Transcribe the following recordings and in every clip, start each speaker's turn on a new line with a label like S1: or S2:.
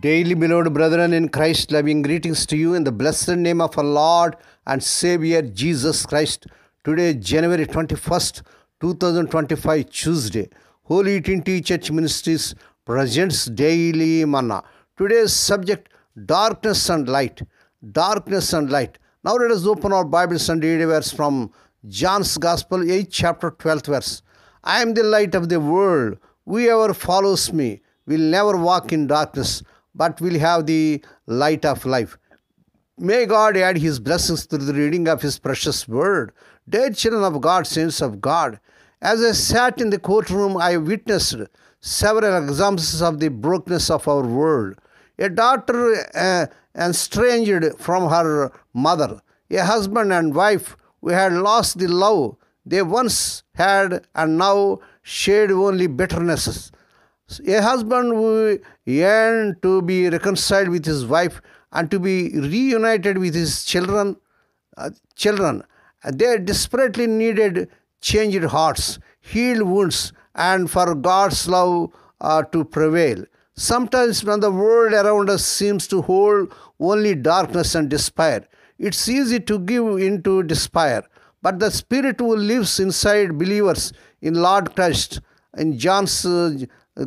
S1: Daily, beloved brethren in Christ, loving greetings to you in the blessed name of our Lord and Savior Jesus Christ. Today, January 21st, 2025, Tuesday, Holy Trinity Church Ministries presents Daily Manna. Today's subject, Darkness and Light. Darkness and Light. Now let us open our Bibles and read a verse from John's Gospel, 8th chapter, 12th verse. I am the light of the world. Whoever follows me will never walk in darkness, but will have the light of life. May God add His blessings through the reading of His precious word. Dear children of God, saints of God, as I sat in the courtroom, I witnessed several examples of the brokenness of our world. A daughter estranged from her mother, a husband and wife who had lost the love they once had and now shared only bitternesses. A husband who yearned to be reconciled with his wife and to be reunited with his children. They desperately needed changed hearts, healed wounds, and for God's love to prevail. Sometimes when the world around us seems to hold only darkness and despair, it's easy to give into despair. But the Spirit who lives inside believers in Lord Christ, in John's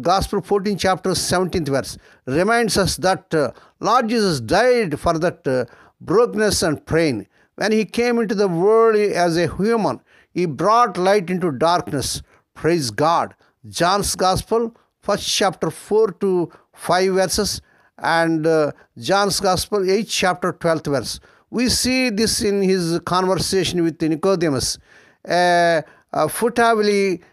S1: Gospel 14 chapter 17th verse, reminds us that Lord Jesus died for that brokenness and pain. When He came into the world as a human, He brought light into darkness. Praise God. John's Gospel, 1st chapter 4 to 5 verses, and John's Gospel 8th chapter 12th verse. We see this in His conversation with Nicodemus. Furtively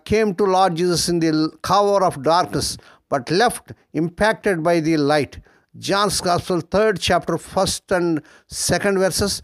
S1: came to Lord Jesus in the cover of darkness, but left impacted by the light. John's Gospel 3rd chapter 1st and 2nd verses.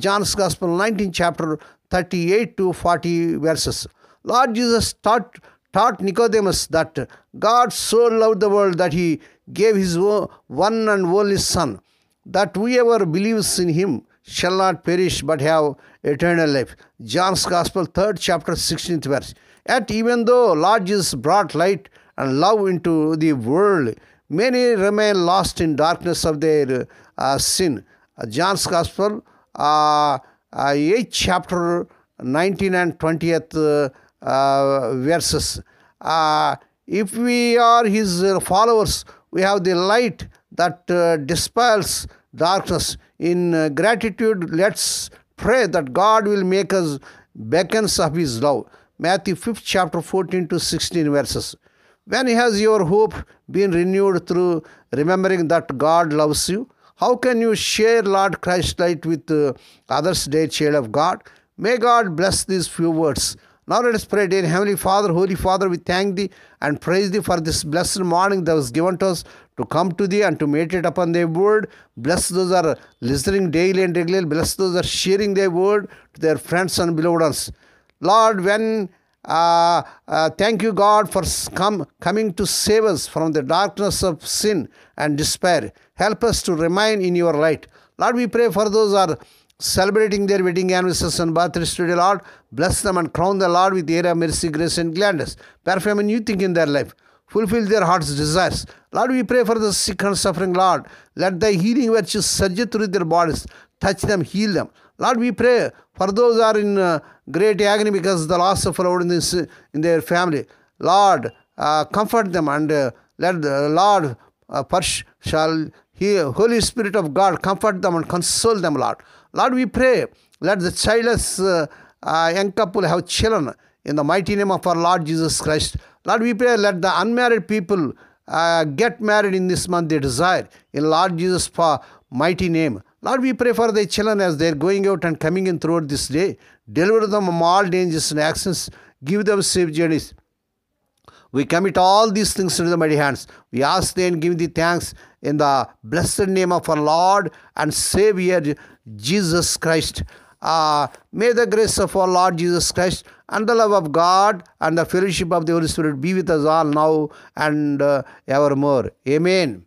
S1: John's Gospel 19th chapter 38 to 40 verses. Lord Jesus taught Nicodemus that God so loved the world that He gave His one and only Son, that whoever believes in Him shall not perish but have eternal life. John's Gospel 3rd chapter 16th verse. Yet even though Lord Jesus brought light and love into the world, many remain lost in darkness of their sin. John's Gospel 8th chapter 19 and 20th verses. If we are His followers, we have the light that dispels darkness. In gratitude, let's pray that God will make us beacons of His love. Matthew 5th chapter 14 to 16 verses. When has your hope been renewed through remembering that God loves you? How can you share Lord Christ's light with others, dear child of God? May God bless these few words. Now let us pray. Dear Heavenly Father, Holy Father, we thank Thee and praise Thee for this blessed morning that was given to us to come to Thee and to meditate upon Thy word. Bless those who are listening daily and regularly. Bless those who are sharing Thy word to their friends and beloved ones. Lord, thank you, God, for coming to save us from the darkness of sin and despair. Help us to remain in Your light. Lord, we pray for those who are celebrating their wedding anniversaries and birthdays today, Lord. Bless them and crown the Lord with the air of mercy, grace, and gladness. Perform a new thing in their life. Fulfill their heart's desires. Lord, we pray for the sick and suffering, Lord. Let Thy healing virtues surge through their bodies. Touch them, heal them. Lord, we pray for those who are in great agony because of the loss of loved ones in their family. Lord, comfort them and let the Lord shall hear. Holy Spirit of God, comfort them and console them, Lord. Lord, we pray, let the childless young couple have children in the mighty name of our Lord Jesus Christ. Lord, we pray, let the unmarried people get married in this month they desire. In Lord Jesus' mighty name. Lord, we pray for the children as they are going out and coming in throughout this day. Deliver them from all dangers and accidents. Give them safe journeys. We commit all these things into the mighty hands. We ask Thee and give Thee thanks in the blessed name of our Lord and Savior Jesus Christ. May the grace of our Lord Jesus Christ and the love of God and the fellowship of the Holy Spirit be with us all now and evermore. Amen.